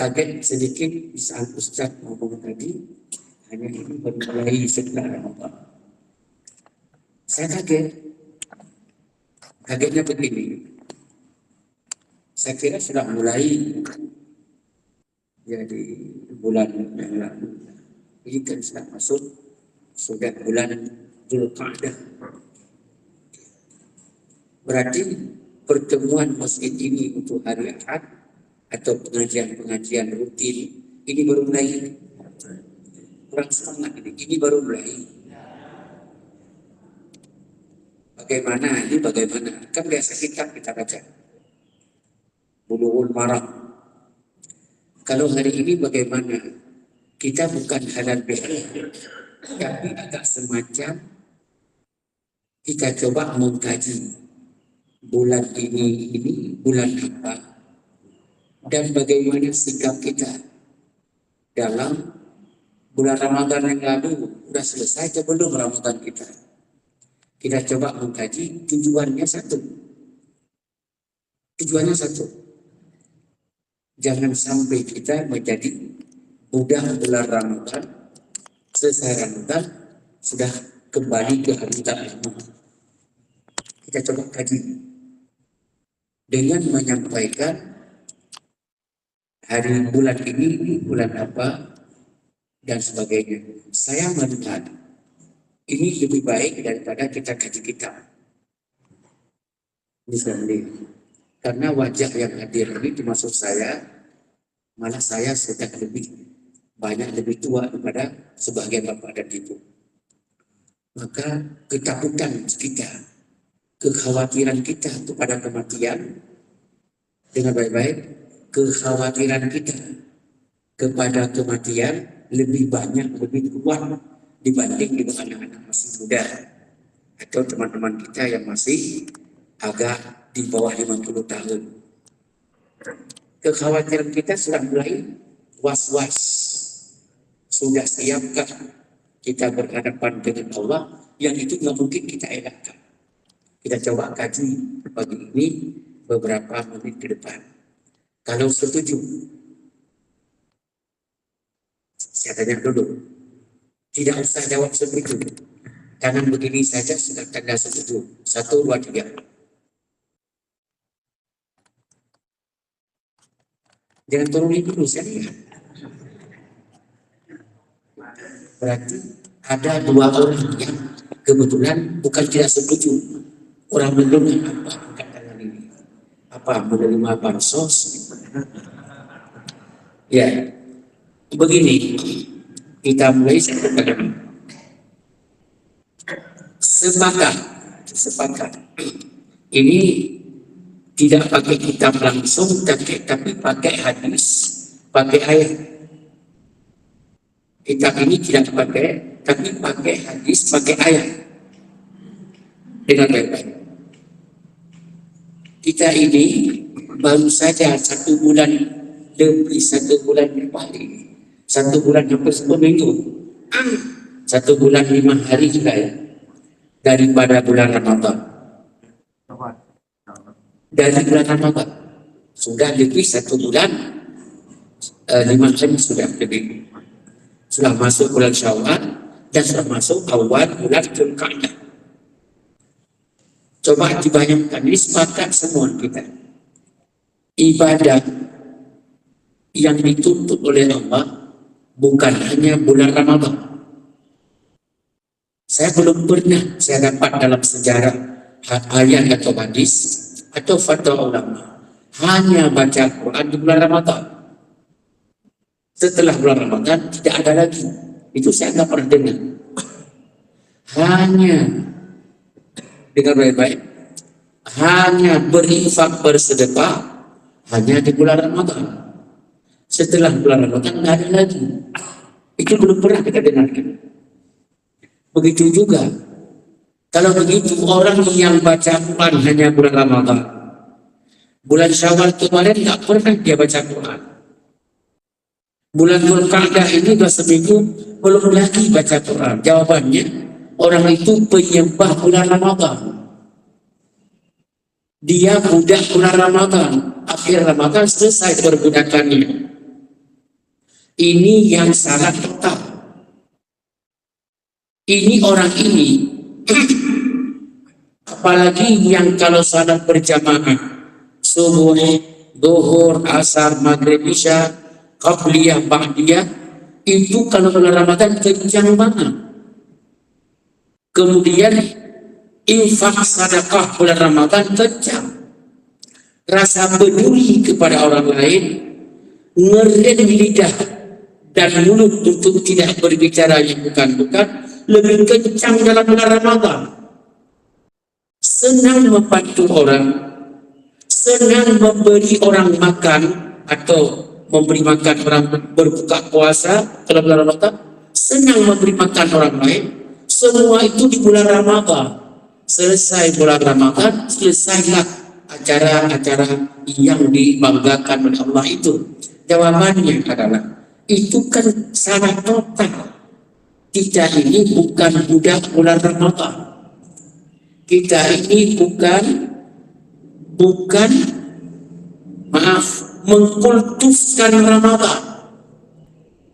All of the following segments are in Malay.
Kaget sedikit di saat Ustaz ngomong tadi, hanya ini baru mulai setelah Ramadan. Saya kaget. Kagetnya begini. Saya kira sudah mulai jadi bulan yang lalu. Ini kan sudah masuk, sudah bulan Dzulqa'dah. Berarti pertemuan masjid ini untuk hari Ahad atau pengajian-pengajian rutin ini baru mulai. Kurang semangat ini baru mulai. Bagaimana ini bagaimana? Kan biasa kitab kita baca. Bulughul Maram. Kalau hari ini bagaimana? Kita bukan halal bihalal, tapi agak semacam kita coba mengkaji bulan ini bulan apa dan bagaimana sikap kita dalam bulan Ramadan yang lalu. Sudah selesai atau belum Ramadan kita? Kita coba mengkaji, tujuannya satu. Tujuannya satu. Jangan sampai kita menjadi udah bulan Ramadan, selesai Ramadan, sudah kembali ke habitat lama. Kita coba kaji dengan menyampaikan hari bulan ini bulan apa dan sebagainya. Saya melihat ini lebih baik daripada kita kaji kitab. Misalnya, karena wajah yang hadir ini termasuk saya, malah saya sudah lebih tua daripada sebagian bapak dan ibu. Maka ketakutan kita, kekhawatiran kita kepada kematian, dengan baik-baik, kekhawatiran kita kepada kematian lebih banyak, lebih kuat dibanding dengan anak-anak masih muda atau teman-teman kita yang masih agak di bawah 50 tahun. Kekhawatiran kita sudah mulai was-was. Sudah siapkah kita berhadapan dengan Allah yang itu nggak mungkin kita elakkan. Kita coba kaji pagi ini beberapa menit ke depan. Kalau setuju, saya tanya dulu. Tidak usah jawab setuju. Tangan begini saja sudah tanda setuju. 1, 2, 3. Jangan turunin dulu, saya lihat. Berarti ada 2 orang yang kebetulan bukan tidak setuju. Orang belum apa angkat tangan ini. Apa menerima bansos? Ya, begini kita mulai sepakat. Ini tidak pakai kitab langsung, tapi pakai hadis, pakai ayat. Kitab ini tidak pakai, tapi pakai hadis, pakai ayat. Dengan baik-baik. Kita ini baru saja 1 bulan lebih, 1 bulan lebih, 1 bulan hampir 10 minggu, 1 bulan 5 hari juga ya, daripada bulan Ramadan. Dari bulan Ramadan sudah lebih 1 bulan 5 hari sudah lebih. Sudah masuk bulan Syawal dan sudah masuk awal bulan Dzulqa'dah. Coba dibayangkan, ini sepakat semua kita. Ibadah yang dituntut oleh Allah bukan hanya bulan Ramadan. Saya belum pernah saya dapat dalam sejarah ayat atau hadis atau fatwa ulama hanya baca Quran di bulan Ramadan. Setelah bulan Ramadan tidak ada lagi. Itu saya nggak pernah dengar. Hanya dengan baik-baik, hanya berinfak bersedekah hanya di bulan Ramadan. Setelah bulan Ramadan nggak ada lagi. Itu belum pernah kita dengarkan. Begitu juga kalau begitu orang yang baca Quran hanya bulan Ramadan, bulan Syawal kemarin nggak pernah dia baca Quran. Bulan Dzulqa'dah ini sudah seminggu belum lagi baca Quran. Jawabannya, orang itu penyembah bulan Ramadan. Dia budak bulan Ramadan. Akhir Ramadan selesai perbudakannya. Ini yang salah total. Ini orang ini, apalagi yang kalau salat berjamaah, subuh, zuhur, asar, maghrib, isya, qabliyah, ba'diyah, itu kalau bulan Ramadan kencang banget. Kemudian infak sedekah bulan Ramadan kencang. Rasa peduli kepada orang lain, ngerem lidah dan mulut untuk tidak berbicara yang bukan-bukan, lebih kencang dalam bulan Ramadan. Senang membantu orang, senang memberi orang makan atau memberi makan orang berbuka puasa dalam bulan Ramadan, senang memberi makan orang lain. Semua itu di bulan Ramadan. Selesai bulan Ramadan, selesailah acara-acara yang dibanggakan oleh Allah itu. Jawabannya adalah, itu kan salah total. Kita ini bukan budak bulan Ramadan. Kita ini bukan mengkultuskan Ramadan.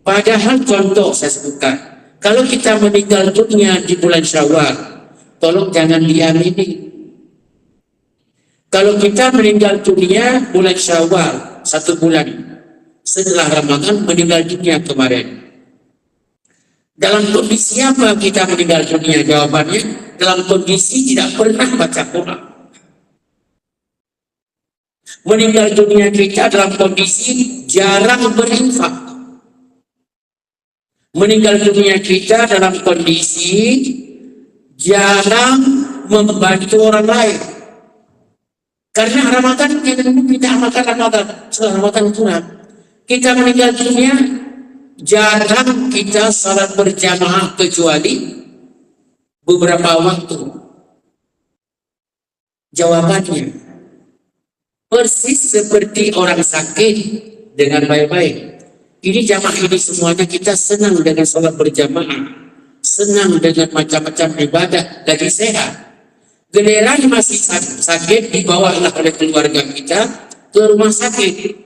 Padahal contoh saya sebutkan, kalau kita meninggal dunia di bulan Syawal, tolong jangan diamini. Kalau kita meninggal dunia bulan Syawal, 1 bulan setelah Ramadan meninggal dunia kemarin, dalam kondisi apa kita meninggal dunia? Jawabannya, dalam kondisi tidak pernah baca Quran. Meninggal dunia kita dalam kondisi jarang berinfak. Meninggal dunia kita dalam kondisi jarang membantu orang lain. Karena Ramadan kita amalkan Ramadan, setelah Ramadan kurang. Kita meninggal dunia, jarang kita salat berjamaah kecuali beberapa waktu. Jawabannya, persis seperti orang sakit dengan baik-baik. Ini jamaah ini semuanya kita senang dengan salat berjamaah, senang dengan macam-macam ibadah, lagi sehat. Giliran masih sakit, dibawalah oleh keluarga kita ke rumah sakit.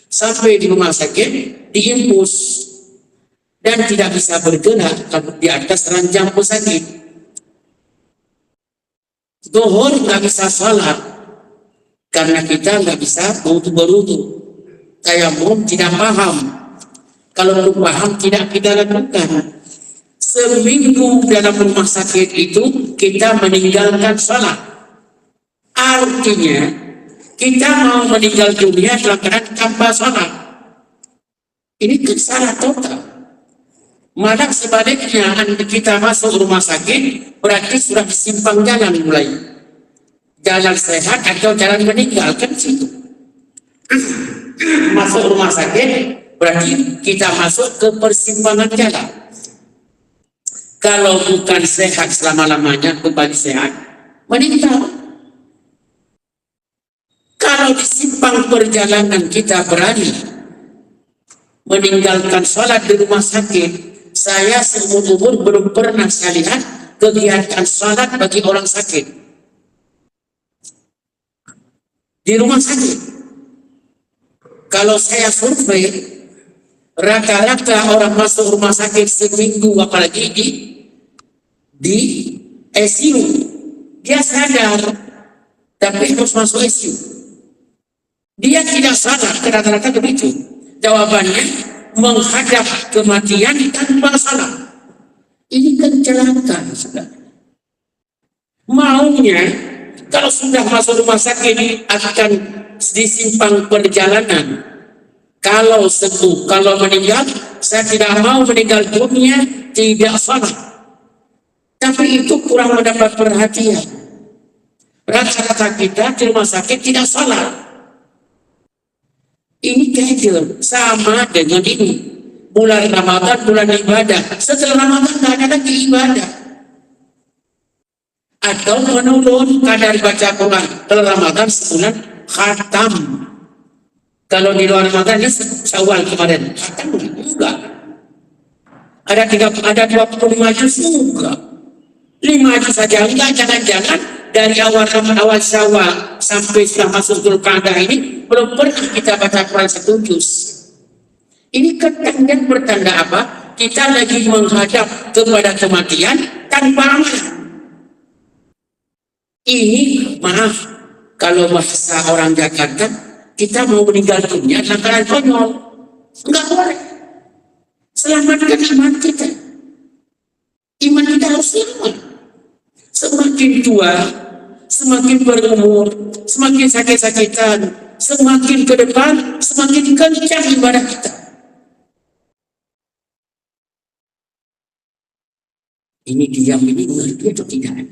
Sampai di rumah sakit, diimpus dan tidak bisa bergerak di atas ranjang pesakit. Zuhur nggak bisa salat karena kita nggak bisa berwudu. Tayamum tidak paham. Kalau belum paham tidak kita lakukan. Seminggu dalam rumah sakit itu kita meninggalkan salat. Artinya kita mau meninggal dunia dalam keadaan tanpa salat. Ini kesalahan total. Malah sebaliknya, kita masuk rumah sakit berarti sudah simpang jalan mulai. Jalan sehat atau jalan meninggal, kan situ. Masuk rumah sakit berarti kita masuk ke persimpangan jalan. Kalau bukan sehat selama-lamanya, kembali sehat, meninggal. Kalau di simpang perjalanan kita berani meninggalkan sholat di rumah sakit, saya seumur umur belum pernah saya lihat kegiatan sholat bagi orang sakit di rumah sakit. Kalau saya survei, rata-rata orang masuk rumah sakit seminggu, apalagi di ICU, dia sadar tapi harus masuk ICU. Dia tidak sadar, rata-rata begitu. Jawabannya, menghadap kematian tanpa salah. Ini kecelakaan, saudara. Maunya kalau sudah masuk rumah sakit akan di simpang perjalanan. Kalau sembuh, kalau meninggal, saya tidak mau meninggal dunia tidak salah. Tapi itu kurang mendapat perhatian. Rata-rata kita di rumah sakit tidak salah. Ini kecil, sama dengan ini. Bulan Ramadan, bulan ibadah. Setelah Ramadan tidak ada lagi ibadah. Atau menurun kadar baca Quran. Kalau Ramadan sebulan khatam. Kalau di luar Ramadan ini Syawal kemarin khatam enggak. Ada 25 juz enggak. 5 juz saja enggak, jangan-jangan dari awal Syawal sampai sudah masuk Dzulqa'dah ini belum pernah kita baca Quran 1 juz. Ini ketanda bertanda apa? Kita lagi menghadap kepada kematian tanpa amal. Ini maaf, kalau bahasa orang Jakarta, kita mau meninggal dunia lantaran konyol. Enggak boleh. Selamatkan iman kita. Iman kita harus selamat. Semakin tua, semakin berumur, semakin sakit-sakitan, semakin ke depan, semakin kencang ibadah kita. Ini diam ini mengerti atau tidak?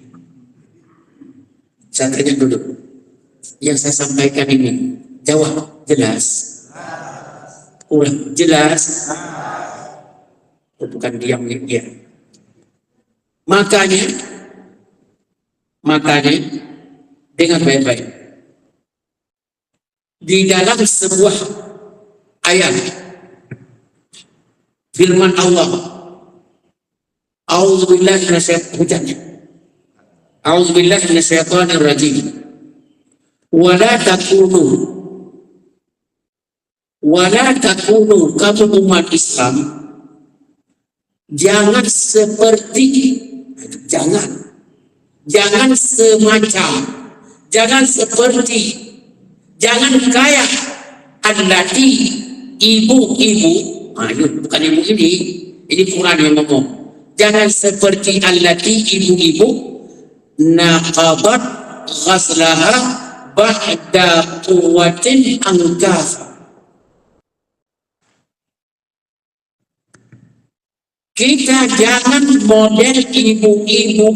Saya tanya dulu. Yang saya sampaikan ini, jawab jelas. Kurang jelas. Bukan diam ya. Makanya dengan baik-baik. Di dalam sebuah ayat firman Allah, A'udzubillahi minasyaitonir rajim. Wala takunu kamu umat Islam, jangan seperti, jangan semacam, jangan seperti, jangan kayak allati ibu-ibu, bukan ibu ini Quran yang ngomong. Jangan seperti allati ibu-ibu naqabat ghaslaha ba'da quwwatin angkasa. Kita jangan model ibu-ibu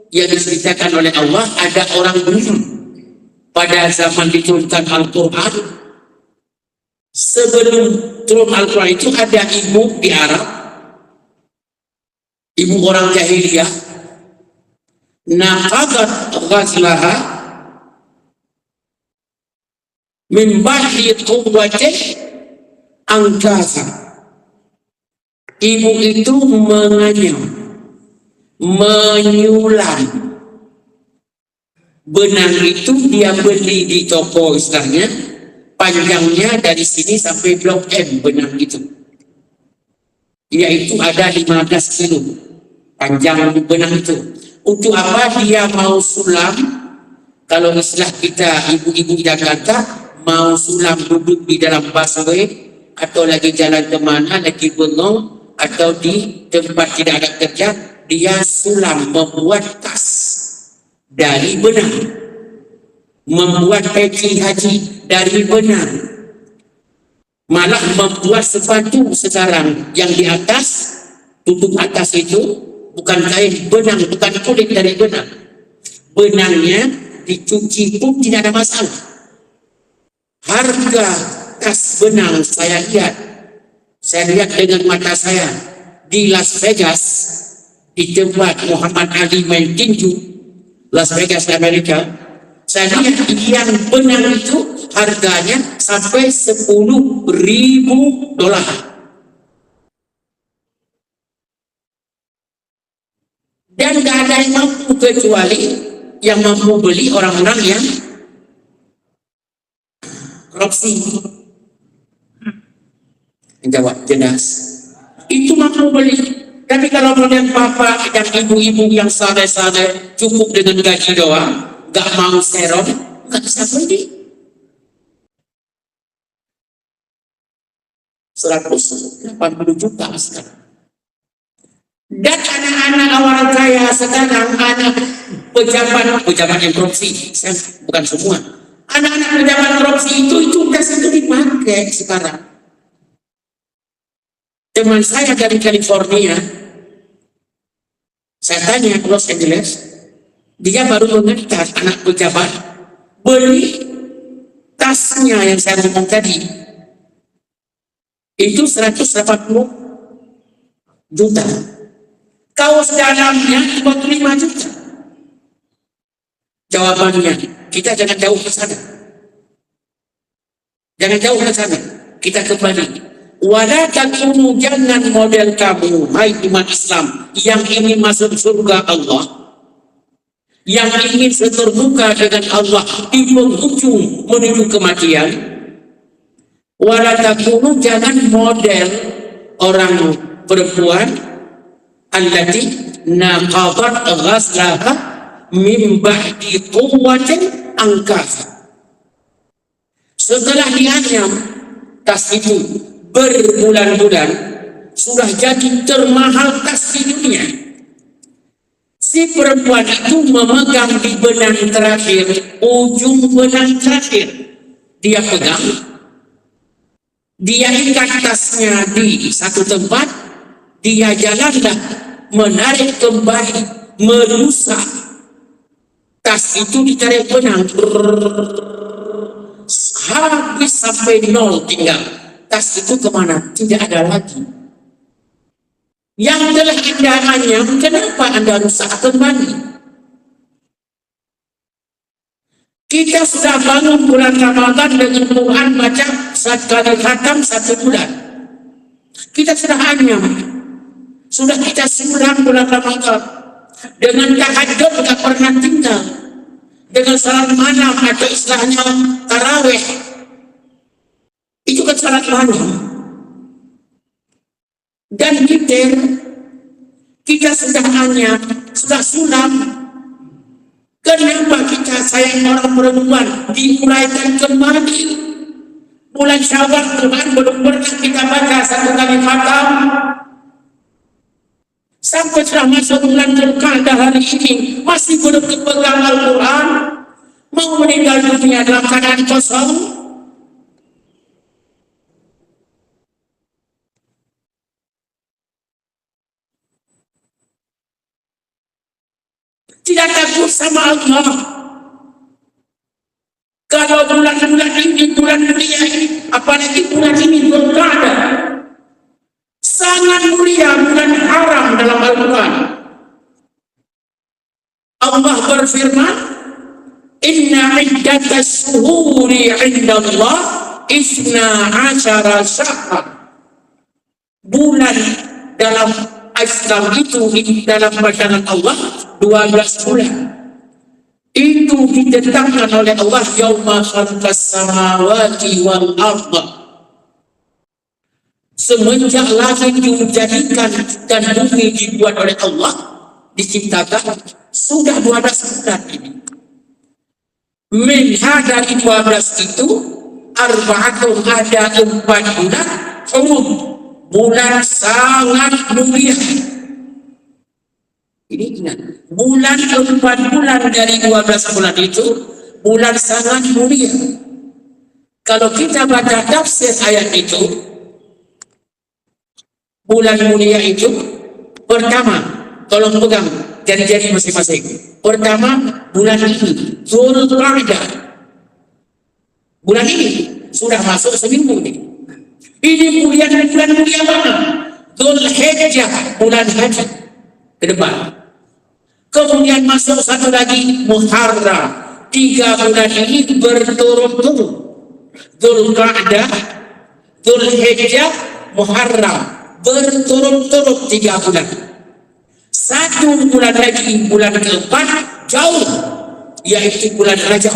yang diceritakan oleh Allah. Ada orang dulu pada zaman diturunkan Al-Quran, sebelum turun Al-Quran itu ada ibu di Arab, ibu orang jahiliyah, naqadat ghazlaha min ba'di quwwatin angkasa. Ibu itu menganyam, menyulam. Benang itu dia beli di toko istilahnya, panjangnya dari sini sampai Blok M benang itu. Yaitu ada 15 kilo panjang benang itu. Untuk apa dia mau sulam? Kalau istilah kita ibu-ibu Jakarta, mau sulam duduk di dalam busway atau lagi jalan kemana, lagi bengong, atau di tempat tidak ada kerja, dia sulam membuat tas dari benang, membuat peci haji dari benang, malah membuat sepatu sekarang yang di atas, tutup atas itu bukan kain benang, bukan kulit dari benang, benangnya dicuci pun tidak ada masalah. Harga tas benang saya lihat dengan mata saya di Las Vegas, di tempat Muhammad Ali main tinju, Las Vegas Amerika. Saya lihat yang benang itu harganya sampai $10.000. Dan gak ada yang mampu, kecuali yang mampu beli orang-orang yang korupsi. Jawab jelas, itu mampu beli. Tapi kalau model bapak dan ibu-ibu yang sadar-sadar cukup dengan gaji doang, gak mau serong, gak bisa beli. 180 juta sekarang. Dan anak-anak orang kaya sekarang, anak pejabat yang korupsi, bukan semua, anak-anak pejabat korupsi itu jas itu dipakai sekarang. Teman saya dari California, saya tanya ke Los Angeles, dia baru mengentar anak pejabat beli tasnya yang saya ngomong tadi, itu 180 juta. Kaos dalamnya 45 juta. Jawabannya, kita jangan jauh ke sana. Jangan jauh ke sana. Kita kembali. Wala takunu, jangan model kamu, hai umat Islam, yang ingin masuk surga Allah, yang ingin seterbuka dengan Allah di penghujung menuju kematian, Wala takunu, jangan model orang perempuan allati naqadat ghazlaha min ba'di quwwatin angkafa. Setelah dianyam tas itu berbulan-bulan, sudah jadi termahal tas di dunia. Si perempuan itu memegang di benang terakhir, ujung benang terakhir. Dia pegang, dia ikat tasnya di satu tempat, dia jalanlah menarik kembali, merusak. Tas itu ditarik benang, habis sampai nol tinggal. Tas itu kemana? Tidak ada lagi. Yang telah Anda anyam, kenapa Anda rusak kembali? Kita sudah bangun bulan Ramadan dengan Quran baca sekali khatam 1 bulan. Kita sudah anyam, sudah kita simulan bulan Ramadan dengan tahajud tak pernah tinggal, dengan salat malam atau istilahnya tarawih, itu kan salat malam. Dan kita sudah anyam, sudah sulam. Kenapa kita sayang orang perempuan dimulaikan kembali? Bulan Syawal Tuhan belum pernah kita baca 1 kali khatam. Sampai sudah masuk bulan Dzulqa'dah hari ini masih belum dipegang Al-Quran, mau meninggal dunia dalam keadaan kosong. Tidak takut sama Allah. Kalau bulan-bulan ini, bulan mulia ini, apalagi bulan ini Dzulqa'dah, sangat mulia, bulan haram dalam Al-Quran. Allah berfirman, Inna iddatas syuhuri indallah isna asyara syahra. Bulan dalam Islam itu dalam pandangan Allah 12 bulan. Itu ditetapkan oleh Allah yauma khalaqas samawati wal ardh. Semenjak langit dijadikan dan bumi dibuat oleh Allah, diciptakan, sudah 12 bulan ini. Minha dari 12 itu arba'atun, ada 4 bulan hurum, bulan sangat mulia. Ini ingat, bulan 4 bulan dari 12 bulan itu bulan sangat mulia. Kalau kita baca tafsir ayat itu, bulan mulia itu pertama, tolong pegang jari-jari masing-masing. Pertama, bulan ini Dzulqa'dah. Bulan ini sudah masuk seminggu ini. Ini mulia dan bulan mulia mana? Dzulhijjah, bulan haji ke depan. Kemudian masuk satu lagi Muharram. 3 bulan ini berturut-turut. Dzulqa'dah, Dzulhijjah, Muharram, berturut-turut 3 bulan. 1 bulan lagi, bulan keempat jauh, yaitu bulan Rajab.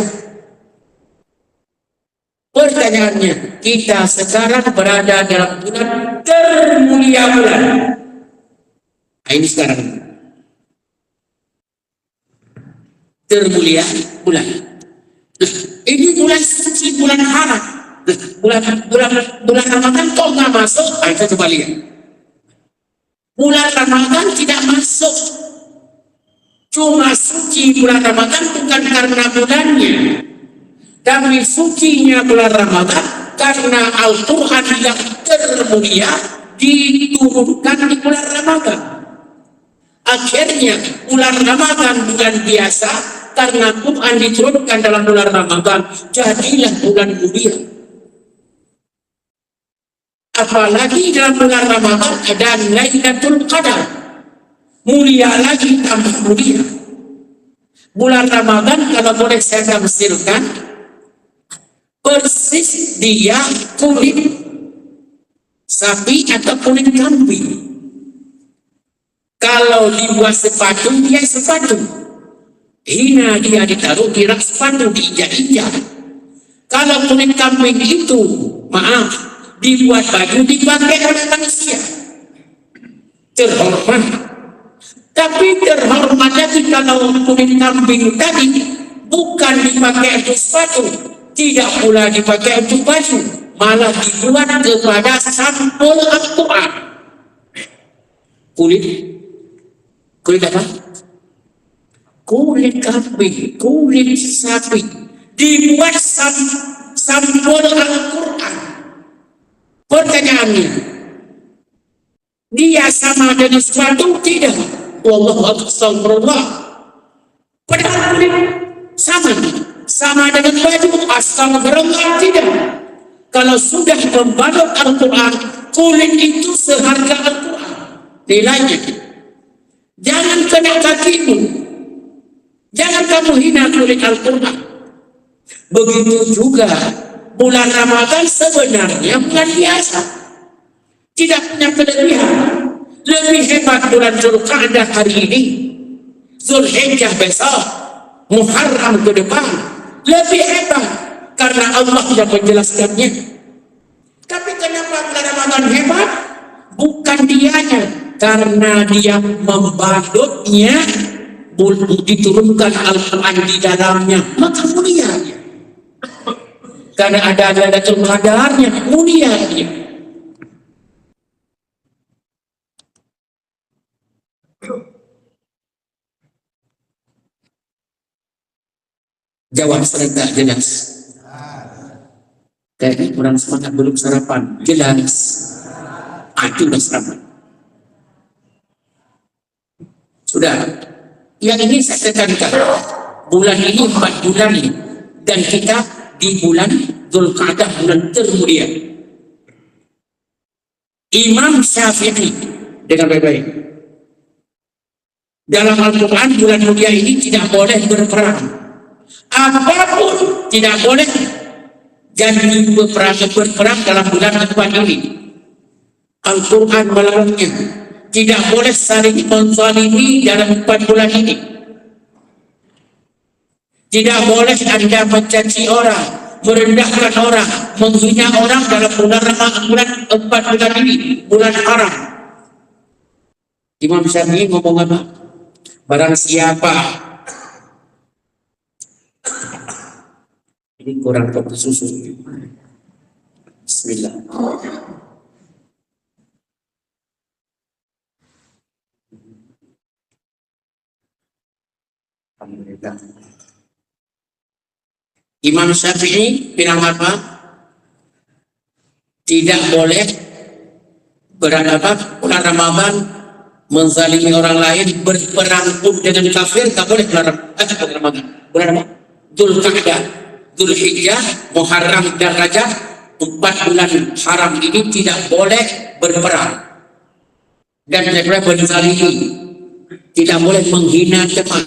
Pertanyaannya, kita sekarang berada dalam bulan termulia bulan. Nah, ini sekarang termulia bulan. Ini bulan suci, bulan haram. Bulan Ramadan kok nggak masuk? Ayo kita coba lihat. Bulan Ramadan tidak masuk. Cuma suci bulan Ramadan bukan karena bulannya, tapi sucinya bulan Ramadan karena Al-Quran yang termulia diturunkan di bulan Ramadan. Akhirnya bulan Ramadan bulan biasa, karena Quran diturunkan dalam bulan Ramadan, jadilah bulan mulia. Apalagi dalam bulan Ramadan ada Lailatul Qadar, mulia lagi, tambah mulia. Bulan Ramadan kalau boleh saya tafsirkan, persis dia kulit sapi atau kulit kambing. Kalau dibuat sepatu, dia sepatu. Hina dia ditaruh di rak sepatu, diinjak-injak. Kalau kulit kambing itu maaf, dibuat baju dipakai oleh manusia, terhormat. Tapi terhormat lagi kalau kulit kambing tadi bukan dipakai untuk sepatu, tidak pula dipakai untuk baju, malah dibuat kepada sampul Al-Quran. Kulit apa? Kulit kambing, kulit sapi, dibuat sampul Al-Quran. Pertanyaannya, dia sama dengan sepatu? Tidak. Wallahu astagfirullah. Padahal kulit sama dengan baju. Astagfirullah, tidak. Kalau sudah membalut Al-Quran, kulit itu seharga Al-Quran nilainya. Jangan kena kakimu, jangan kamu hina kulit Al-Quran. Begitu juga bulan Ramadan sebenarnya bulan biasa, tidak punya kelebihan. Lebih hebat bulan Zulqa'dah hari ini, Zulhijjah besok, Muharram ke depan, lebih hebat karena Allah yang menjelaskannya. Tapi kenapa bulan Ramadan hebat? Bukan dianya, karena dia membalutnya, diturunkan Al-Quran di dalamnya, maka mulianya. Karena ada Lailatul Qadarnya, mulianya. Jawab serentak jelas. Kayaknya kurang semangat, belum sarapan. Jelas. Itu udah sarapan. Sudah. Yang ini saya tekankan. Bulan ini 4 bulan ini. Dan kita di bulan Dzulqa'dah, bulan termulia. Imam Syafi'i, dengan baik-baik, dalam Al-Quran bulan mulia ini tidak boleh berperang. Apapun tidak boleh jadi berperang dalam bulan Al-Quran ini. Al-Quran melarangnya. Tidak boleh saling menzalimi dalam 4 bulan ini. Tidak boleh Anda mencaci orang, merendahkan orang, menghina orang dalam bulan Ramadan, bulan 4 bulan ini, bulan haram. Imam Syafi'i ngomong apa? Barang siapa, ini kurang kopi susu. Bismillah. Alhamdulillah. Imam Syafi'i bilang apa? Tidak boleh bulan Ramadan menzalimi orang lain, berperang pun dengan kafir, tak boleh bulan Ramadan. Bulan apa? Dzulqa'dah, Dzulhijjah, Muharram dan Rajab, 4 bulan haram ini tidak boleh berperang dan tidak boleh menzalimi, tidak boleh menghina teman,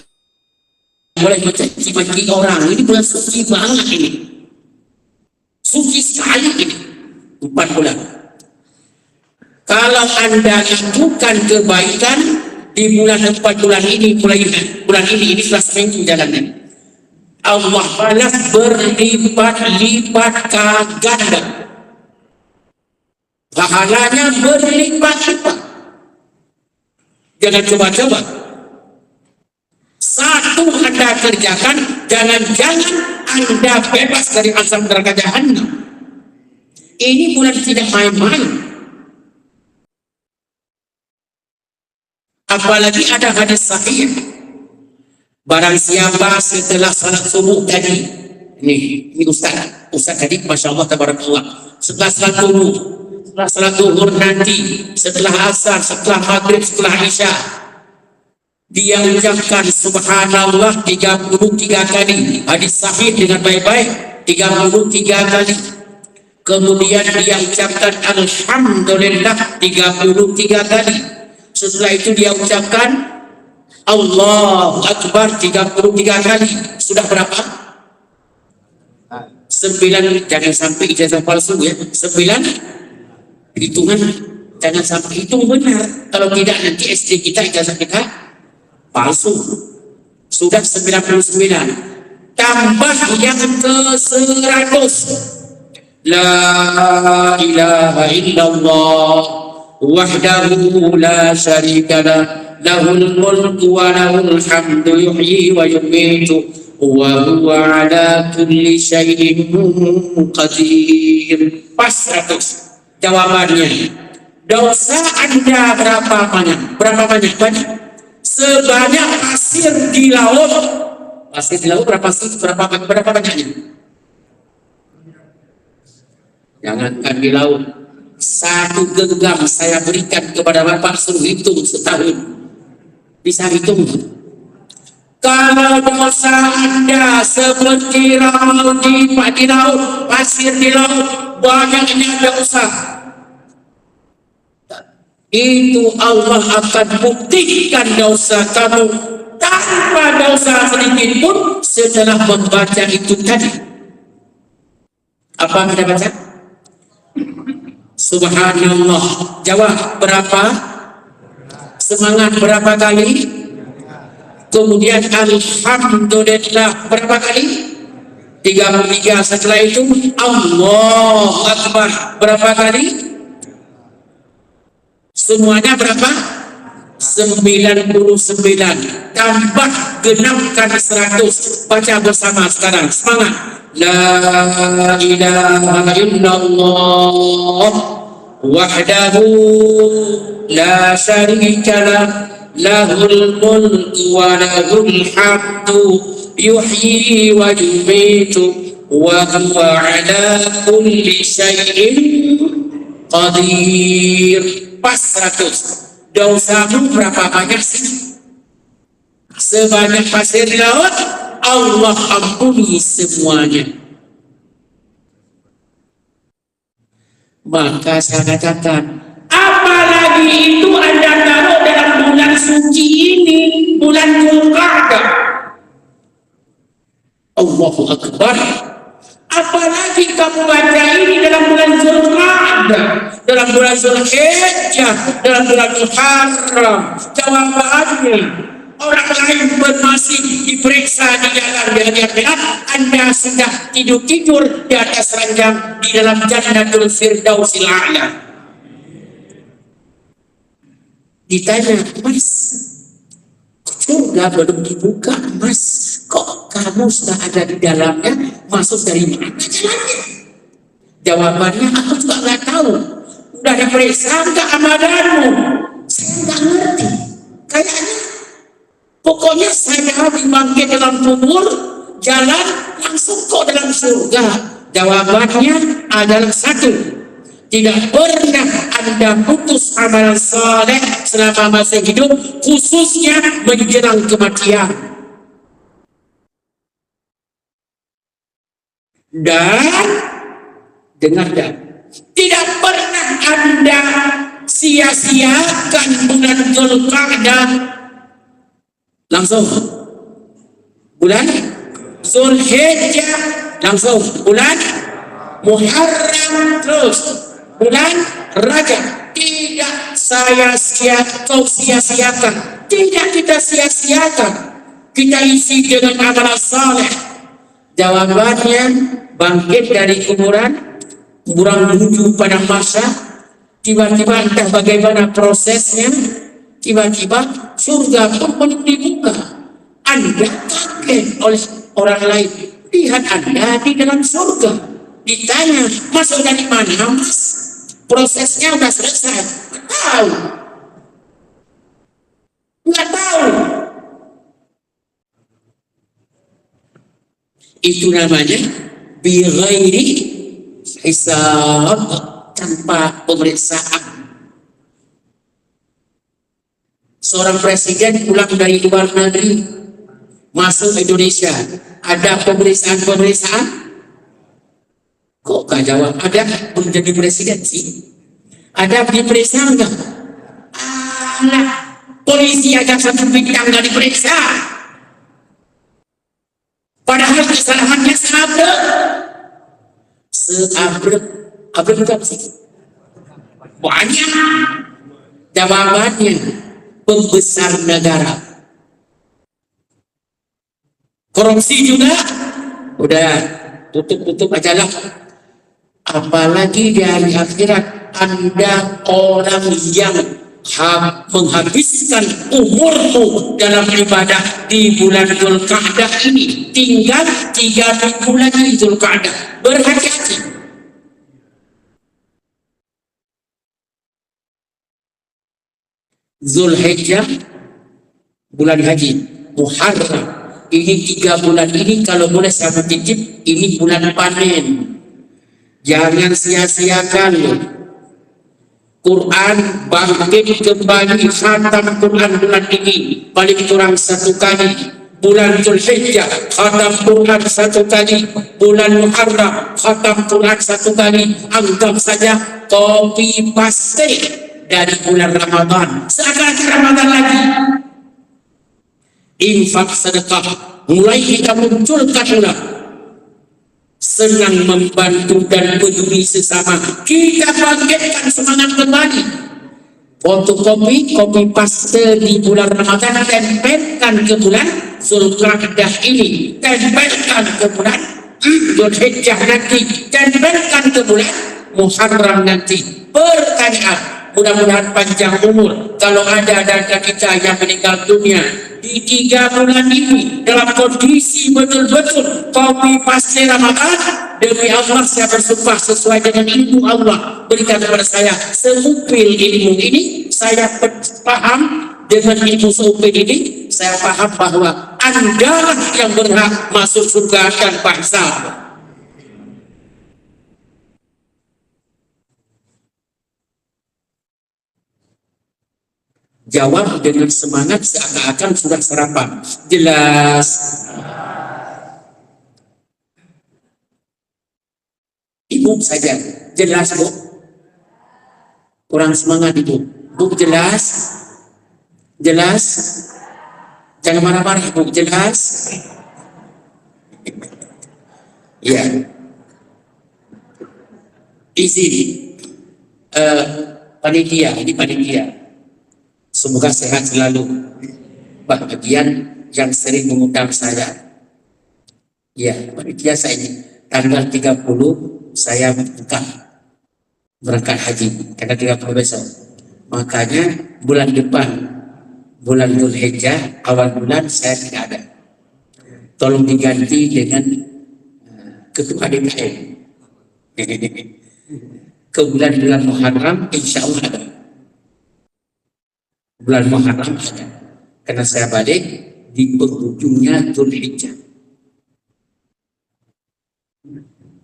boleh mencaci maki orang. Ini bulan suci banget ini, suci sekali ini, 4 bulan. Kalau Anda lakukan kebaikan di bulan 4 bulan ini, mulai bulan ini sudah seminggu jalannya, Allah balas berlipat-lipat ganda, pahalanya berlipat-lipat. Jangan coba-coba. Satu Anda kerjakan, jangan-jangan Anda bebas dari azab neraka jahanam. Ini bulan tidak main-main. Apalagi ada hadis sahih, barang siapa setelah salat subuh tadi, ini Ustaz tadi, Masya Allah, tabarakallah, setelah salat subuh, setelah salat zuhur nanti, setelah asar, setelah maghrib, setelah isya, dia ucapkan subhanallah 33 kali, hadis sahih dengan baik-baik, 33 kali. Kemudian dia ucapkan alhamdulillah 33 kali. Setelah itu dia ucapkan Allahu Akbar 33 kali. Sudah berapa? 9. Jangan sampai ijazah palsu ya. 9 hitungan. Jangan sampai hitung benar. Kalau tidak nanti SD kita, ijazah kita palsu. Sudah 99. Tambah yang ke 100. La ilaha illallah wahdahu la syarika lah, lahul mulku wa lahul hamdu yuhyi wa yumiitu wa huwa ala kulli syai'in qadir. Pas 100. Jawabannya, dosa Anda berapa banyak? Berapa banyak? Banyak. Sebanyak pasir di laut. Pasir di laut berapa banyaknya? Jangankan di laut, 1 genggam saya berikan kepada Bapak, suruh hitung setahun. Bisa hitung? Kalau dosa Anda seperti ramal di laut, pasir di laut, banyaknya dosa, itu Allah akan buktikan dosa kamu tanpa dosa sedikit pun setelah membaca itu tadi. Apa Anda baca? Subhanallah. Jawab berapa? Semangat berapa kali? Kemudian alhamdulillah berapa kali? 33. Setelah itu Allahu Akbar berapa kali? Semuanya berapa? 99. Tambah genapkan 100. Baca bersama sekarang. Semangat. La ilaha illallah wahdahu la syarika lah, lahul mulku wa lahul hamdu yuhyi wa yumiitu wa huwa ala kulli syai'in qadir. Pas 100. Dosamu berapa banyak sih? Sebanyak pasir di laut, Allah ampuni semuanya. Maka saya katakan, apalagi itu Anda taruh dalam bulan suci ini, bulan Dzulqa'dah. Allahu Akbar. Apalagi kamu baca ini dalam bulan Dzulqa'dah, dalam bulan Dzulhijjah, dalam bulan Muharram. Jawabannya, orang lain masih diperiksa di jalan di hari akhirat, Anda sudah tidur di atas ranjang di dalam Jannatul Firdausil A'la. Ditanya, Mas, surga belum dibuka, Mas, kok kamu sudah ada di dalamnya? Masuk dari mana jalannya? Jawabannya, aku juga nggak tahu. Udah diperiksa nggak amalanmu? Saya nggak ngerti. Kayaknya pokoknya saya dibangkit dalam kubur, jalan langsung kok dalam surga. Jawabannya adalah 1. Tidak pernah Anda putus amalan saleh selama masih hidup, khususnya menjelang kematian. Dan dengar, tidak pernah Anda sia-siakan bulan Dzulqa'dah. Langsung bulan Dzulhijjah, langsung bulan Muharram, terus bulan Rajab. Tidak kau sia-siakan, tidak kita sia-siakan, kita isi dengan amal saleh. Jawabannya, bangkit dari kuburan menuju pada masa, tiba-tiba entah bagaimana prosesnya, tiba-tiba surga pun dibuka. Anda kaget oleh orang lain, lihat Anda di dalam surga. Ditanya, masuk dari mana, Mas? Prosesnya sudah selesai. Nggak tahu. Itu namanya bighairi hisab, tanpa pemeriksaan. Seorang presiden pulang dari luar negeri masuk Indonesia, ada pemeriksaan? Kok gak jawab? Ada menjadi presiden sih? Ada diperiksa enggak? Alah, polisi aja 1 bintang gak diperiksa. Padahal kesalahannya seabrek berapa sih? Banyak. Jawabannya, pembesar negara. Korupsi juga, udah tutup aja lah. Apalagi di hari akhirat, Anda orang yang menghabiskan umurmu dalam ibadah di bulan Dzulqa'dah ini. Tinggal 3 minggu lagi Dzulqa'dah. Berhati-hati. Zulhijjah, bulan haji. Muharram, ini 3 bulan ini kalau boleh saya titip, ini bulan panen. Jangan sia-siakan. Quran bangkit kembali, khatam Quran bulan ini paling kurang 1 kali. Bulan Dzulhijjah khatam Quran 1 kali. Bulan Muharram khatam Quran 1 kali. Anggap saja copy paste dari bulan Ramadan. Seakan Ramadan lagi. Infak sedekah mulai kita munculkan ulang. Senang membantu dan peduli sesama, kita bangkitkan semangat kembali. Fotokopi, copy paste di bulan Ramadan, tempelkan ke bulan Dzulqa'dah ini, tempelkan ke bulan Dzulhijjah nanti, tempelkan ke bulan Muharram nanti. Pertanyaan, mudah-mudahan panjang umur. Kalau ada kita yang meninggal dunia di 3 bulan ini dalam kondisi betul-betul copy paste Ramadan, demi Allah saya bersumpah sesuai dengan ilmu Allah berikan kepada saya seupil ilmu ini, saya paham dengan ilmu seupil ini, saya paham bahwa Anda yang berhak masuk surga tanpa hisab. Jawab dengan semangat seakan-akan sudah sarapan. Jelas? Ibu saja. Jelas, Bu? Kurang semangat, Ibu. Bu, jelas? Jelas? Jangan marah-marah, Bu. Jelas? Ya. Izin. Panitia, ini panitia. Semoga sehat selalu. Bagian yang sering mengundang saya. Ya, panitia saya ini. Tanggal 30 saya berangkat haji. Tanggal 30 besok. Makanya bulan depan, bulan Dzulhijjah, awal bulan saya tidak ada. Tolong diganti dengan ketua DKM. Ke bulan Muharram insya Allah ada. Bulan Muharram ada. Karena saya balik di penghujungnya Dzulhijjah.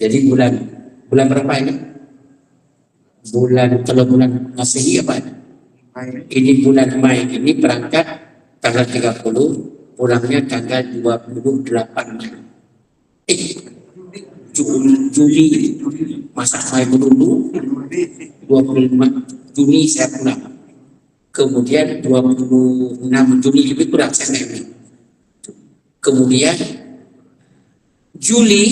Jadi bulan berapa ini? Kalau bulan Masehi apa? Ini bulan Mei, ini berangkat tanggal 30, pulangnya tanggal 28 Mei. Juli, masa Mei dulu, 25 Juni saya pulang. Kemudian 26 Juni lebih kurang saya naik. Kemudian Juli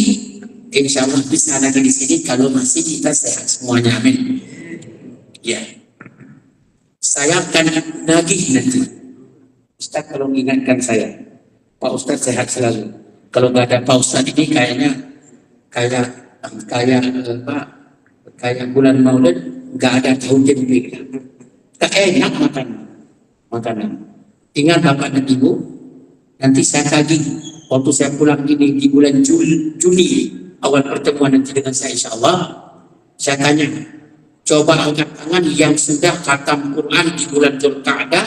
insya Allah bisa lagi di sini kalau masih kita sehat semuanya, amin. Ya, saya akan nagih nanti. Ustaz kalau mengingatkan saya, Pak Ustaz sehat selalu. Kalau nggak ada Pak Ustaz ini kayak bulan Maulid nggak ada tahun jadi. Tak enak makanan. Ingat Bapak dan Ibu, nanti saya tagih waktu saya pulang ini di bulan Juni, awal pertemuan nanti dengan saya insya Allah, saya tanya, coba angkat tangan yang sudah khatam Quran di bulan Dzulqa'dah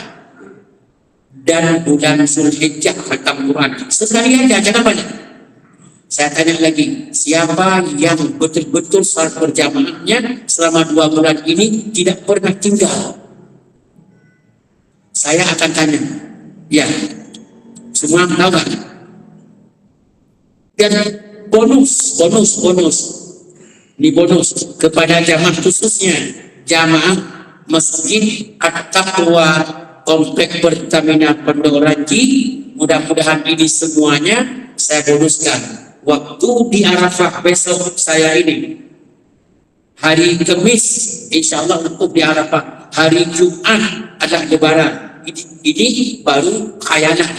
dan bulan Dzulhijjah khatam Quran. Sekali aja, jangan banyak. Saya tanya lagi, siapa yang betul-betul salat berjamaahnya selama 2 bulan ini tidak pernah tinggal? Saya akan tanya, ya, semua tahu kan? Dan bonus, ini bonus kepada jamaah khususnya jamaah Masjid At-Taqwa Komplek Pertamina Pondok Ranji. Mudah-mudahan ini semuanya saya bonuskan. Waktu di Arafah besok saya ini, hari Kamis insya Allah untuk di Arafah, hari Jumat adalah Lebaran. Ini baru khayalan,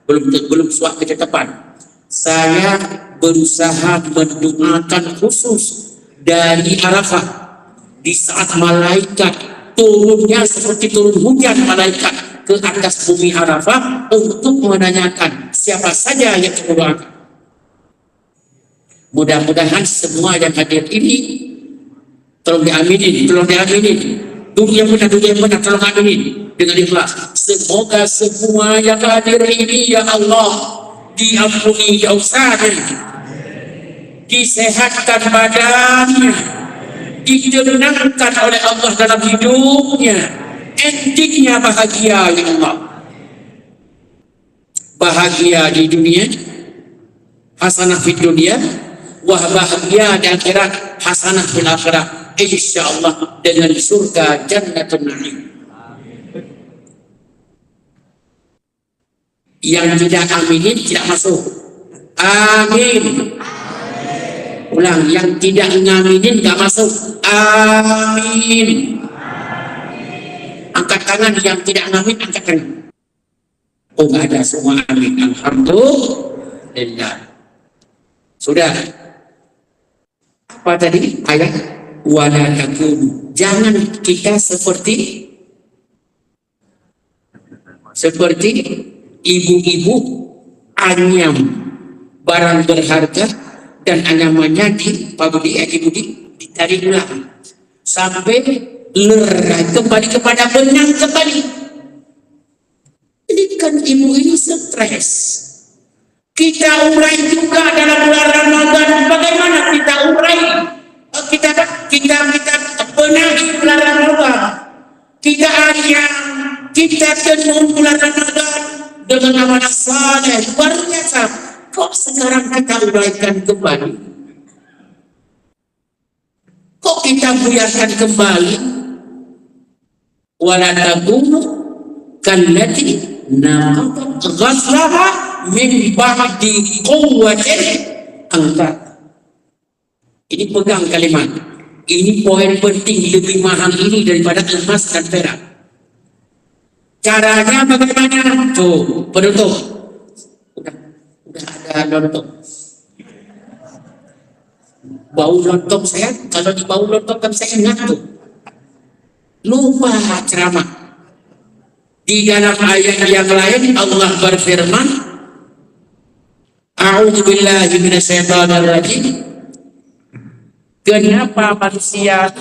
belum suatu ketetapan. Saya berusaha mendoakan khusus dari Arafah, di saat malaikat turunnya seperti turun hujan malaikat ke atas bumi Arafah untuk menanyakan siapa saja yang keluar. Mudah-mudahan semua yang hadir ini tolong diaminin, dunia benar, tolong aminin dengan ikhlas. Semoga semua yang hadir ini ya Allah diampuni dosanya, disehatkan badannya, ditenangkan oleh Allah dalam hidupnya, endingnya bahagia ya Allah. Bahagia di dunia, hasanah fid dunia, wah bahagia di akhirat, hasanah fil akhirat, insyaallah dengan surga jannatun na'im. Yang tidak aminin tidak masuk. Amin. Ulang, yang tidak ngaminin gak masuk. Amin. Angkat tangan yang tidak ngamin, angkat tangan. Oh, gak ada, semua amin. Alhamdulillah. Sudah. Apa tadi ayat? Wala takunu. Jangan kita seperti ibu-ibu anyam barang berharga dan anyamannya ditarik ulang sampai lerai kembali kepada benang kembali. Ini kan ibu ini stres. Kita urai juga dalam bulan Ramadan. Bagaimana kita urai? Kita benahi bulan Ramadan. Kita anyam, kita tenun bulan Ramadan dengan amal saleh luar biasa. Kok sekarang kita uraikan kembali? Kok kita buyarkan kembali? Wala takunu kallati naqadat ghazlaha min ba'di quwwatin angkat. Ini pegang kalimat. Ini poin penting, lebih mahal ini daripada emas dan perak. Caranya bagaimana? Tuh, penutup. Udah ada lontong. Bau lontong saya, kalau di bau lontong kan saya ngantuk. Lupa ceramah. Di dalam ayat yang lain Allah berfirman, A'udzubillahi minasyaitonirrajim. Kenapa manusia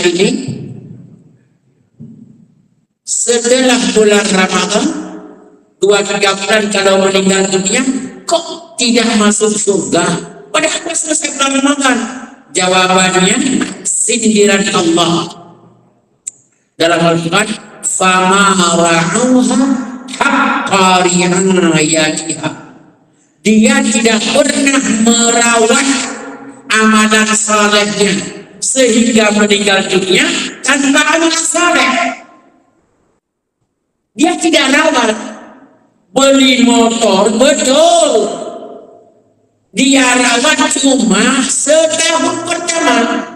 ini setelah bulan Ramadan 2-3 bulan kalau meninggal dunia kok tidak masuk surga padahal selesai bulan Ramadan? Jawabannya sindiran Allah dalam Al-Quran, fama ra'uha haqqa ri'ayatiha. Dia tidak pernah merawat amalan salehnya sehingga meninggal dunia tanpa amalan saleh. Dia tidak rawat. Beli motor, betul, dia rawat cuma setahun pertama.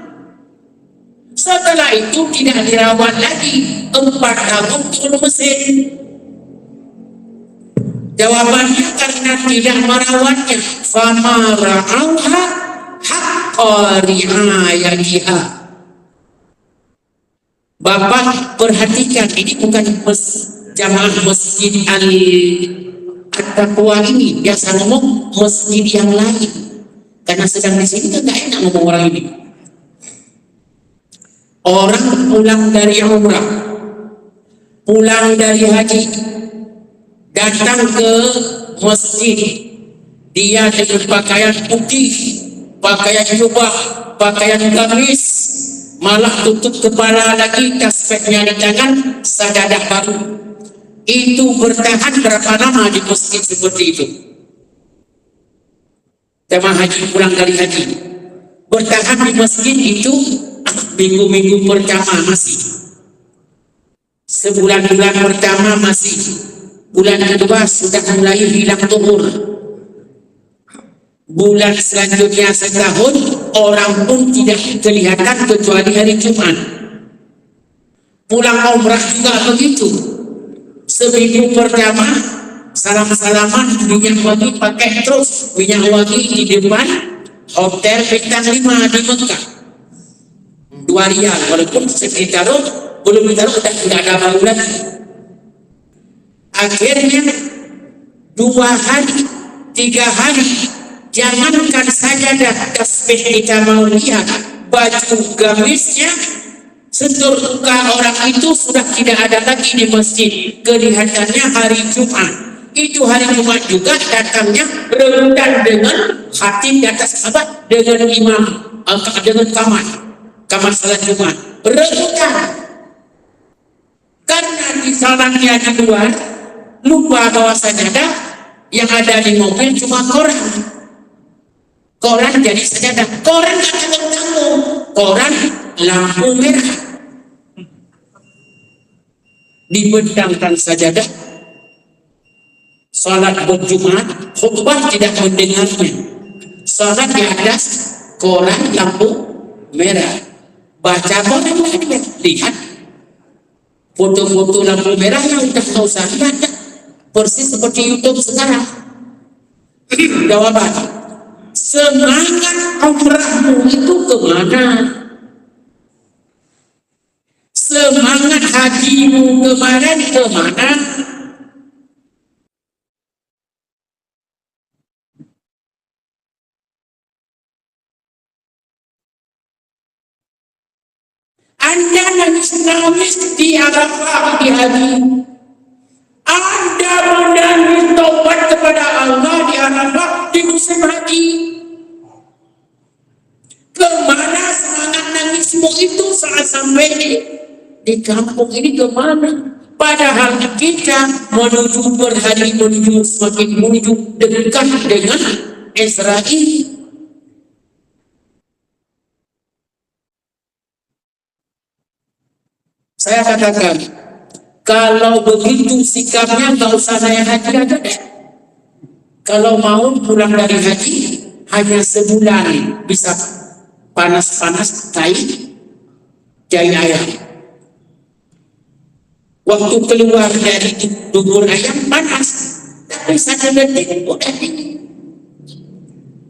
Setelah itu tidak dirawat lagi 4 tahun turun mesin. Jawabannya karena tidak merawatnya. Fama ra'auha haqqa ri'ayatiha. Bapak perhatikan, ini bukan jamaah masjid Al-Taqwa ini biasa ngomong masjid yang lain karena sedang di sini kan gak enak ngomong orang ini. Orang pulang dari umrah, pulang dari haji, datang ke masjid, dia dengan pakaian putih, pakaian jubah, pakaian gamis, malah tutup kepala lagi, tasbihnya di tangan, sajadah baru. Itu bertahan berapa lama di masjid seperti itu? Jemaah haji pulang dari haji bertahan di masjid itu minggu-minggu pertama masih, sebulan-bulan pertama masih, bulan kedua sudah mulai hilang umur, bulan selanjutnya setahun orang pun tidak kelihatan kecuali hari Jumat. Pulang umrah juga begitu. Seminggu pertama salam-salaman, minyak wangi pakai terus minyak wangi di depan hotel bintang 5 di Mekah. 2 rial, walaupun ditaruh belum ditaruh udah tidak ada baru lagi. Akhirnya 2 hari 3 hari, jangankan sajadah tasbih kita mau lihat, baju gamisnya sentur muka orang itu sudah tidak ada lagi di masjid. Kelihatannya hari Jumat. Itu hari Jumat juga datangnya rebutan dengan khatib di atas apa? Dengan imam, dengan kamar salat Jumat. Rebutan. Karena di salahnya di luar, lupa bawa sajadah, yang ada di mobil cuma koran. Koran jadi sajadah. Koran gak tanggung-tanggung. Koran lampu merah. Dibentangkan sajadah, salat berjumat, khutbah tidak mendengarnya. Salat di atas koran lampu merah. Baca koran lagi, lihat foto-foto lampu merahnya udah tahu saja. Persis seperti YouTube sekarang. Jawaban, semangat umrahmu itu kemana? Semangat hajimu kemarin kemana? Anda nangis-nangis di Arafah di haji. Anda menangis taubat kepada Allah di Arafah di musim haji. Kemana semangat nangismu itu saat sampai di kampung ini kemana? Padahal kita menuju berhari, semakin menuju dekat dengan Israel. Saya katakan, kalau begitu sikapnya nggak usah naik haji aja deh. Kalau mau pulang dari haji hanya sebulan bisa panas-panas cai ayam. Waktu keluar dari dubur ayam panas, tapi 1 detik udah dingin.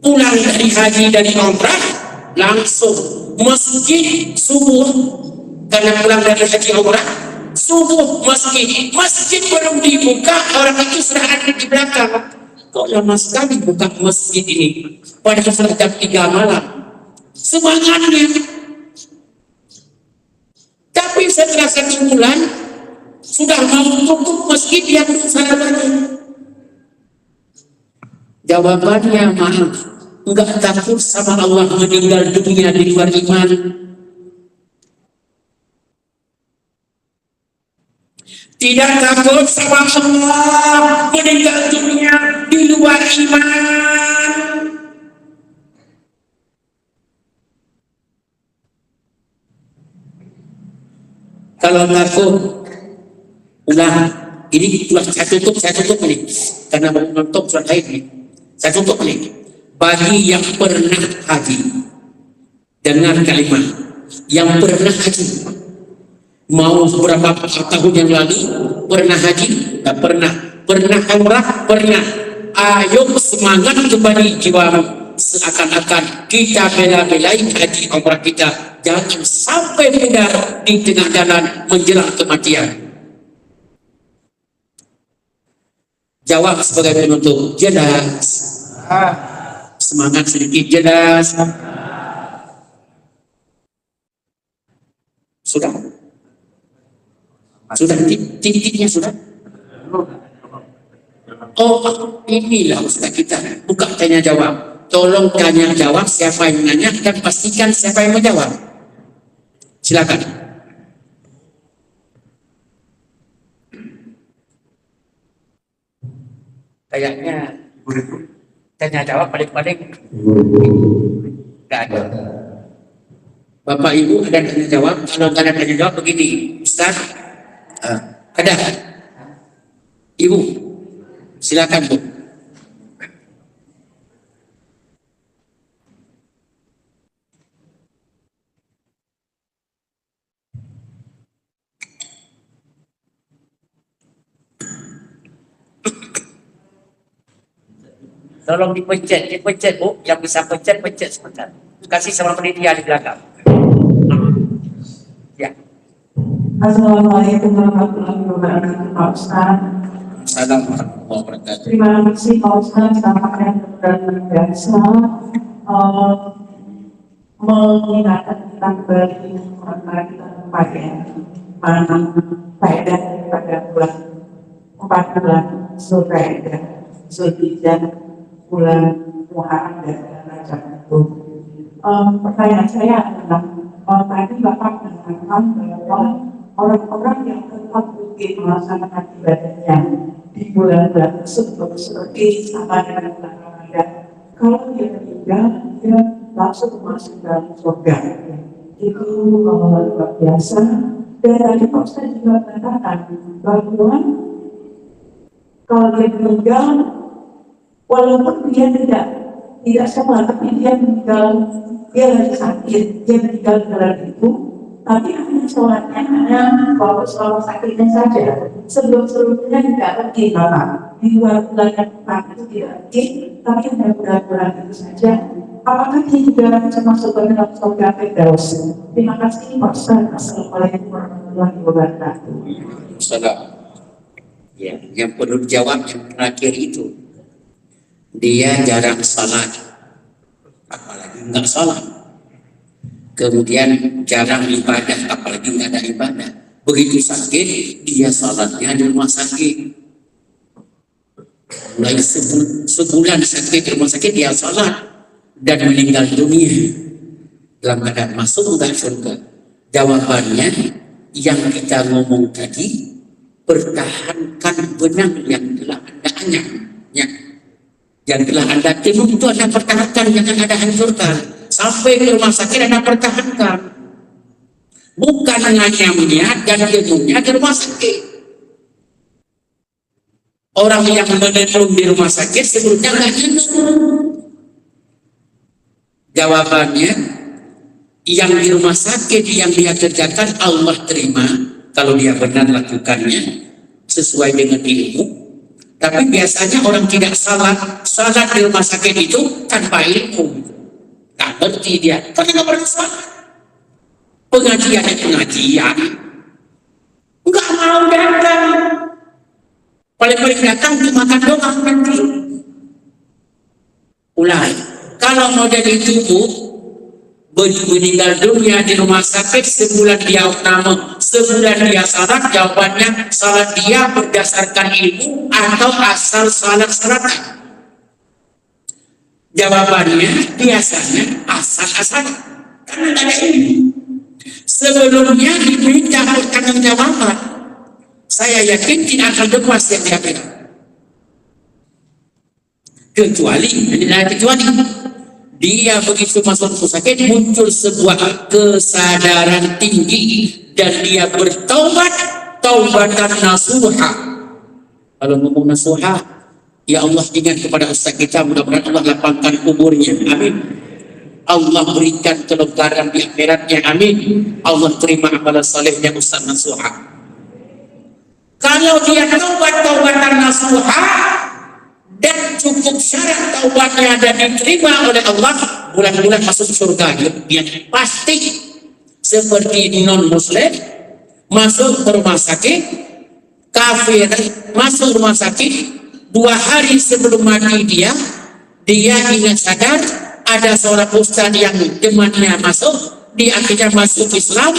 Pulang dari haji dari umrah langsung masjid subuh, karena pulang dari haji umrah subuh masjid belum dibuka, orang itu sudah ada di belakang. Kok lama sekali buka masjid ini, padahal sudah jam 3 malam. Semangatnya. Tapi setelah 1 bulan sudah mau tutup masjid yang sana lagi. Jawabannya maaf, enggak takut sama Allah meninggal dunia di luar iman. Tidak takut sama Allah meninggal dunia di luar iman. Kalau takut, ulah ini saya tutup ini karena mau nonton surat ini. Saya tutup ini. Bagi yang pernah haji, dengar kalimat yang pernah haji, mau berapa tahun yang lalu pernah haji, tak pernah umrah, pernah. Ayo semangat kembali jiwamu, seakan-akan kita bela-belai haji umrah kita. Jangan sampai pudar di tengah jalan menjelang kematian. Jawab sebagai penutup, jelas. Semangat sedikit, jelas. Sudah titiknya sudah. Oh, inilah Ustaz kita, bukan tanya jawab. Tolong tanya jawab, siapa yang nanya dan pastikan siapa yang menjawab. Silakan. Kayaknya tanya jawab paling-paling nggak ada. Bapak Ibu ada tanya jawab? Kalau nggak ada tanya jawab begini, Ustaz, ada. Ibu, silakan Bu. Tolong dipencet Bu, yang bisa pencet sebentar. Kasih sama penitia di belakang. Ya. Assalamualaikum warahmatullahi wabarakatuh, Pak Ustaz. Assalamualaikum warahmatullahi wabarakatuh. Terima kasih Pak Ustaz, tampaknya benar-benar biasa mengingatkan kita kembali karena kita pada mana faedah pada bulan 4 bulan Zulhijjah, bulan Muharram dan Rajab itu. Pertanyaan saya adalah tadi Bapak mengatakan bahwa orang-orang yang tetap rutin melaksanakan ibadahnya di bulan-bulan tersebut seperti sama dengan bulan Ramadan, kalau dia meninggal dia langsung masuk dalam surga. Itu luar biasa. Dan tadi Pak Ustaz juga mengatakan bahwa kalau dia meninggal, walaupun dia tidak sholat, tapi dia meninggal, dia lagi sakit, dia meninggal dalam itu, tapi hanya sholatnya hanya kalau sholat sakitnya saja. Sebelumnya tidak pergi Bapak, di luar bulan yang itu tidak pergi, tapi hanya bulan-bulan itu saja. Apakah dia juga bisa masuk ke dalam surga Firdaus? Terima kasih Pak Ustaz. Assalamualaikum warahmatullahi wabarakatuh. Salam. Ya, yang perlu dijawab yang terakhir itu, dia jarang salat, apalagi nggak salat. Kemudian jarang ibadah, apalagi nggak ada ibadah. Begitu sakit, dia salatnya di rumah sakit. Mulai sebulan sakit di rumah sakit, dia salat dan meninggal dunia dalam keadaan masuk enggak surga. Jawabannya yang kita ngomong tadi, pertahankan benang yang telah Anda anyam, ya. Yang telah Anda timbul itu Anda pertahankan, jangan Anda hancurkan. Sampai ke rumah sakit Anda pertahankan. Bukan nganyamnya dan ilmunya di rumah sakit. Orang yang menenun di rumah sakit sebelumnya nggak tenun. Jawabannya, yang di rumah sakit yang dia kerjakan Allah terima kalau dia benar lakukannya sesuai dengan ilmu. Tapi biasanya orang tidak salat di rumah sakit itu tanpa ilmu, nggak ngerti dia karena nggak pernah salat. Pengajian nggak mau datang, paling datang dimakan doang nanti. Kalau mau jadi tubuh, meninggal dunia di rumah sakit, sebulan dia salat, jawabannya salat dia berdasarkan ilmu atau asal salat-salatan. Jawabannya biasanya asal-asalan, karena tidak ada ilmu. Sebelumnya diminta pertanggungjawaban, saya yakin tidak akan lepas yang dia bilang. Kecuali dia begitu masuk rumah sakit muncul sebuah kesadaran tinggi dan dia bertaubat, taubatan nasuha. Kalau ngomong nasuha, ya Allah ingat kepada ustaz kita, mudah-mudahan Allah lapangkan kuburnya, amin. Allah berikan kelembaran di akhiratnya, amin. Allah terima amalan salehnya ustaz nasuha. Kalau dia taubatan nasuha dan cukup syarat taubatnya dan diterima oleh Allah, bulan-bulan masuk surga. Dia pasti seperti non muslim masuk ke rumah sakit, kafir masuk rumah sakit 2 hari sebelum mati dia ingat sadar ada seorang ustaz yang temannya masuk, dia akhirnya masuk Islam.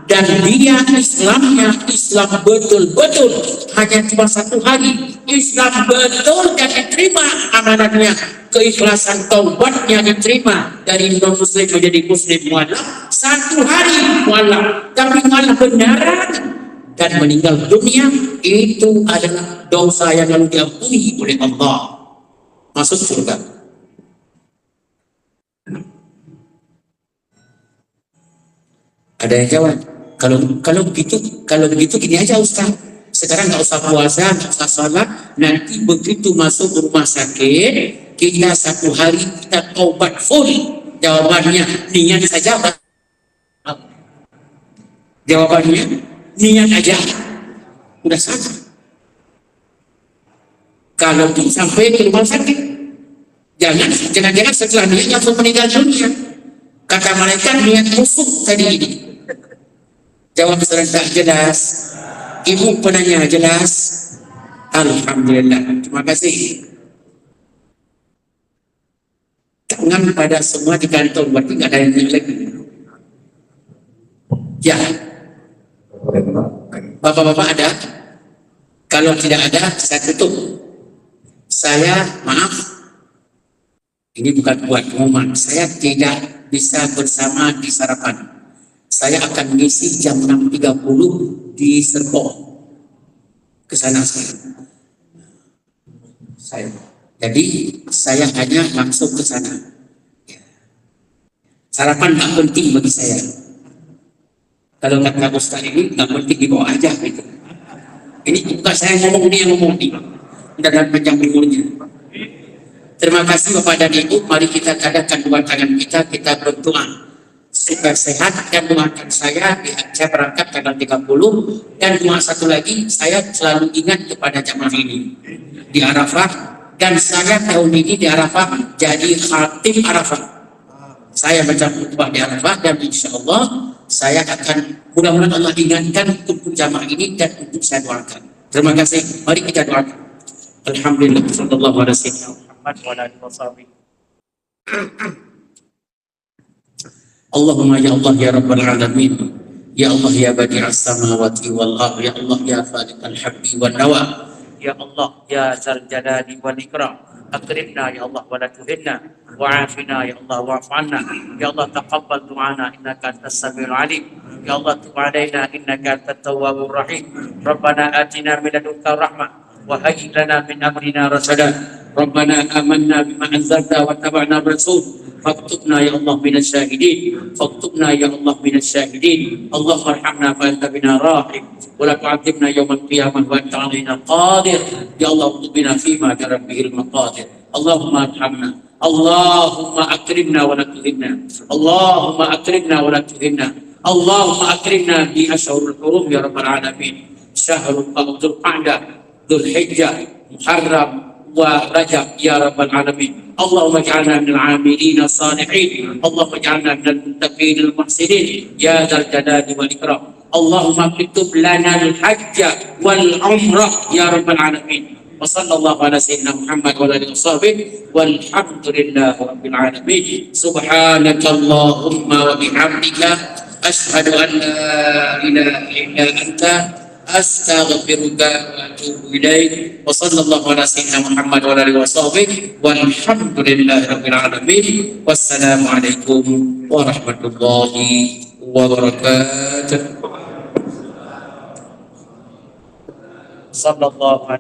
Dan dia Islam betul-betul hanya cuma 1 hari, Islam betul dan diterima amanatnya, keikhlasan taubatnya diterima dari non muslim menjadi muslim mualaf. 1 hari mualaf, tapi malah benaran dan meninggal dunia. Itu adalah dosa yang lalu diampuni oleh Allah, masuk surga. Ada yang jawab? Kalau begitu gini aja Ustaz. Sekarang nggak usah puasa, nggak usah sholat. Nanti begitu masuk rumah sakit, kita 1 hari kita taubat full. Jawabannya niat saja. Jawabannya niat aja, udah saja. Kalau sampai ke rumah sakit, Jangan setelah dia langsung meninggal dunia. Kata malaikat niat busuk tadi ini. Jawab serentak jelas. Ibu penanya jelas. Alhamdulillah. Terima kasih. Tangan pada semua di kantong, berarti nggak ada yang lagi. Ya. Bapak-bapak ada? Kalau tidak ada, saya tutup. Saya, maaf, ini bukan buat pengumuman. Saya tidak bisa bersama di sarapan. Saya akan mengisi jam 6.30 di Serpong. Ke sana saya. Jadi saya hanya langsung ke sana. Sarapan nggak penting bagi saya. Kalau kata Ustaz ini nggak penting, dibawa aja gitu. Ini bukan saya ngomong, dia ngomong nih. Dan panjang umurnya. Terima kasih Bapak dan Ibu. Mari kita adakan dua tangan kita berdoa supaya sehat, dan doakan saya berangkat tanggal 30. Dan doa satu lagi, saya selalu ingat kepada jamaah ini di Arafah, dan saya tahun ini di Arafah jadi khatib Arafah. Saya baca khutbah di Arafah, dan insya Allah saya akan, mudah-mudahan Allah ingatkan untuk jamaah ini dan untuk saya doakan. Terima kasih. Mari kita doakan. Alhamdulillah, sallallahu alaihi Muhammad wa alihi wasallam. Allahumma ya Allah ya Rabbal alamin, ya Allah ya badi'as samawati wal ardh, ya Allah ya khaliqal habbi wan nawa, ya Allah ya zal jalali wal ikram, akrimna ya Allah wa la tuhinna, wa afina ya Allah wa afanna, ya Allah taqabbal du'ana innaka antas samiul alim, ya Allah tub alaina innaka antat tawwabur rahim, rabbana atina min ladunka rahmah وهيئ لنا من امرنا رشدا ربنا امنا بما انزلت واتبعنا الرسول فاكتبنا يا الله من الشاهدين فاكتبنا يا الله من الشاهدين اللهم ارحمنا فانت بنا راحم ولا تعذبنا يوم القيامه وانت علينا قادر يا الله اكتب بنا فيما جرت به المقادير اللهم ارحمنا اللهم اكرمنا ولا تهنا اللهم اكرمنا ولا تهنا اللهم اكرمنا باشهر الحرم يا رب العالمين شهر ذو القعده ذو الحجة محرم ورجب يا رب العالمين اللهم اجعلنا من العاملين الصالحين اللهم اجعلنا من المتقين المحسنين يا ذا الجلال والإكرام اللهم اكتب لنا الحج والعمرة يا رب العالمين وصلى الله على سيدنا محمد وعلى آله وصحبه والحمد لله رب العالمين سبحانك اللهم وبحمدك أشهد أن لا إله إلا أنت أستغفرك وأتوب إليك وصلى الله على سيدنا محمد وعلى آله وصحبه والحمد لله رب العالمين والسلام عليكم ورحمة الله وبركاته صلى الله عليه